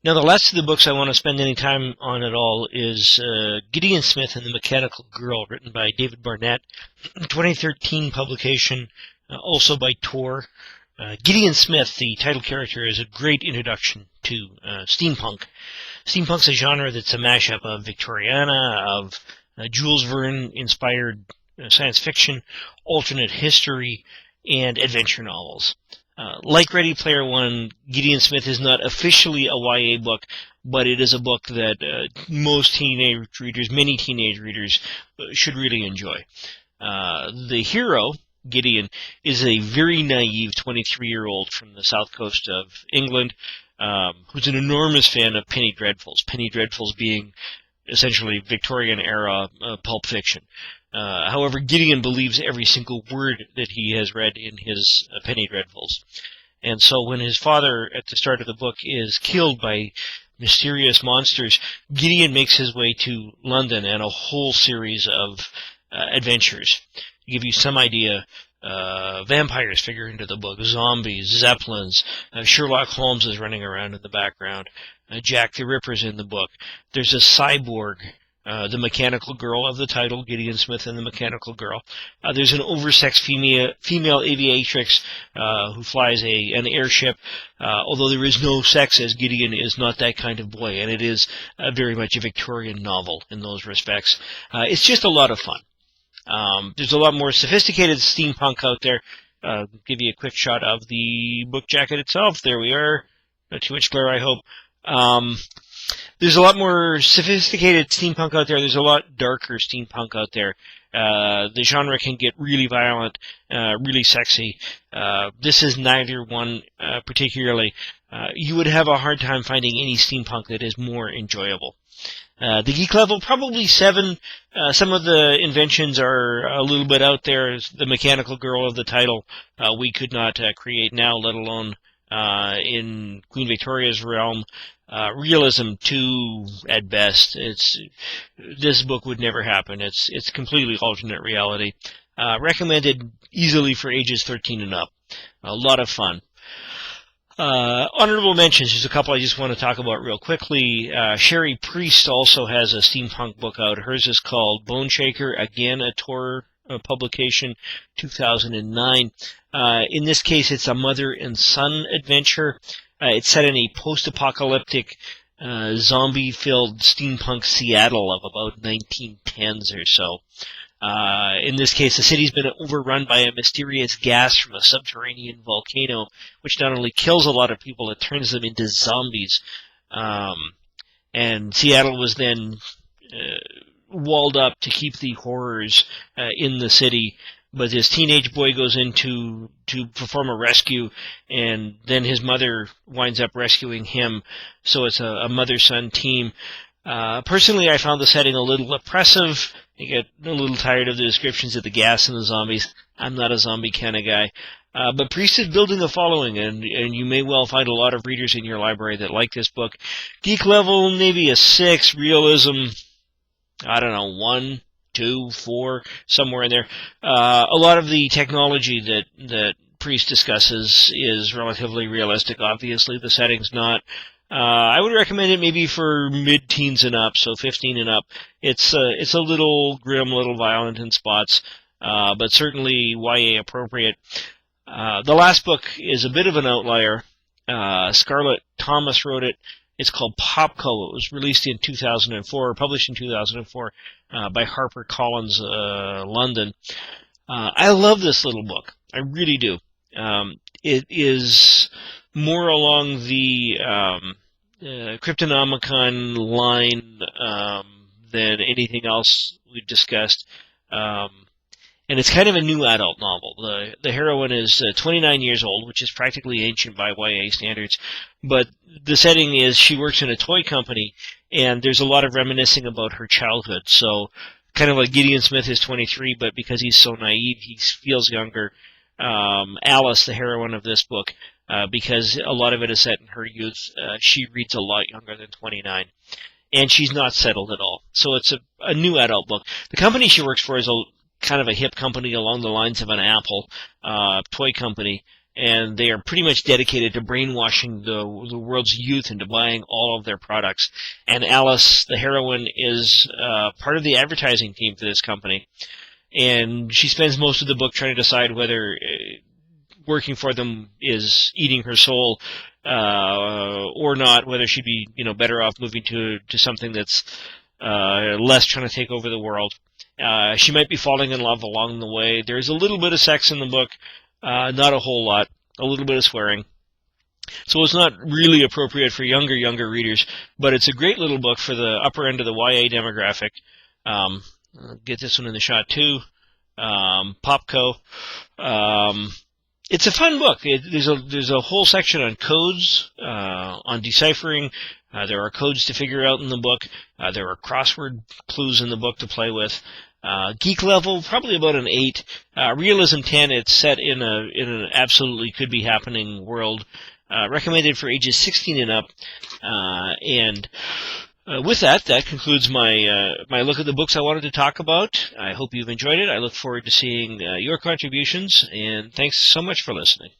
Now, the last of the books I want to spend any time on at all is Gideon Smith and the Mechanical Girl, written by David Barnett, 2013 publication, also by Tor. Gideon Smith, the title character, is a great introduction to steampunk. Steampunk's a genre that's a mashup of Victoriana, of Jules Verne-inspired science fiction, alternate history, and adventure novels. Like Ready Player One, Gideon Smith is not officially a YA book, but it is a book that many teenage readers, should really enjoy. The hero, Gideon, is a very naive 23-year-old from the south coast of England who's an enormous fan of Penny Dreadfuls. Penny Dreadfuls being essentially Victorian-era pulp fiction. However, Gideon believes every single word that he has read in his Penny Dreadfuls. And so when his father, at the start of the book, is killed by mysterious monsters, Gideon makes his way to London and a whole series of adventures. To give you some idea, vampires figure into the book, zombies, zeppelins, Sherlock Holmes is running around in the background, Jack the Ripper's in the book. There's a cyborg, the Mechanical Girl of the title, Gideon Smith and the Mechanical Girl. There's an oversexed female aviatrix who flies an airship, although there is no sex, as Gideon is not that kind of boy, and it is very much a Victorian novel in those respects. It's just a lot of fun. There's a lot more sophisticated steampunk out there. Give you a quick shot of the book jacket itself. There we are. Not too much glare, I hope. There's a lot more sophisticated steampunk out there. There's a lot darker steampunk out there. The genre can get really violent, really sexy. This is neither one particularly. You would have a hard time finding any steampunk that is more enjoyable. The geek level, probably 7. Some of the inventions are a little bit out there. The Mechanical Girl of the title we could not create now, let alone in Queen Victoria's realm. Realism 2 at best. This book would never happen. It's completely alternate reality. Recommended easily for ages 13 and up. A lot of fun. Honorable mentions, there's a couple I just want to talk about real quickly. Sherry Priest also has a steampunk book out. Hers is called Boneshaker, again a Tor publication, 2009. In this case, it's a mother and son adventure. It's set in a post-apocalyptic, zombie-filled steampunk Seattle of about 1910s or so. In this case, the city's been overrun by a mysterious gas from a subterranean volcano, which not only kills a lot of people, it turns them into zombies. And Seattle was then walled up to keep the horrors in the city. But this teenage boy goes in to perform a rescue, and then his mother winds up rescuing him. So it's a mother-son team. Personally, I found the setting a little oppressive. I get a little tired of the descriptions of the gas and the zombies. I'm not a zombie kind of guy. But Priest is building a following, and you may well find a lot of readers in your library that like this book. Geek level, maybe a 6. Realism, I don't know, 1, 2, 4, somewhere in there. A lot of the technology that Priest discusses is relatively realistic. Obviously, the setting's not. I would recommend it maybe for mid-teens and up, so 15 and up. It's a little grim, a little violent in spots, but certainly YA appropriate. The last book is a bit of an outlier. Scarlett Thomas wrote it. It's called Popco. It was released in 2004, published in 2004 by HarperCollins, London. I love this little book. I really do. It is more along the Cryptonomicon line than anything else we've discussed. And it's kind of a new adult novel. The heroine is 29 years old, which is practically ancient by YA standards. But the setting is she works in a toy company, and there's a lot of reminiscing about her childhood. So kind of like Gideon Smith is 23, but because he's so naive, he feels younger. Alice, the heroine of this book, because a lot of it is set in her youth, she reads a lot younger than 29. And she's not settled at all. So it's a new adult book. The company she works for is kind of a hip company along the lines of an Apple toy company. and they are pretty much dedicated to brainwashing the world's youth into buying all of their products. And Alice, the heroine, is part of the advertising team for this company, and she spends most of the book trying to decide whether working for them is eating her soul or not, whether she'd be better off moving to something that's less trying to take over the world. She might be falling in love along the way. There's a little bit of sex in the book, not a whole lot, a little bit of swearing. So it's not really appropriate for younger readers, but it's a great little book for the upper end of the YA demographic. I'll get this one in the shot too. Popco. It's a fun book. There's a whole section on codes, on deciphering. There are codes to figure out in the book. There are crossword clues in the book to play with. Geek level, probably about an 8. Realism 10. It's set in an absolutely could be happening world. Recommended for ages 16 and up. With that concludes my look at the books I wanted to talk about. I hope you've enjoyed it. I look forward to seeing your contributions, and thanks so much for listening.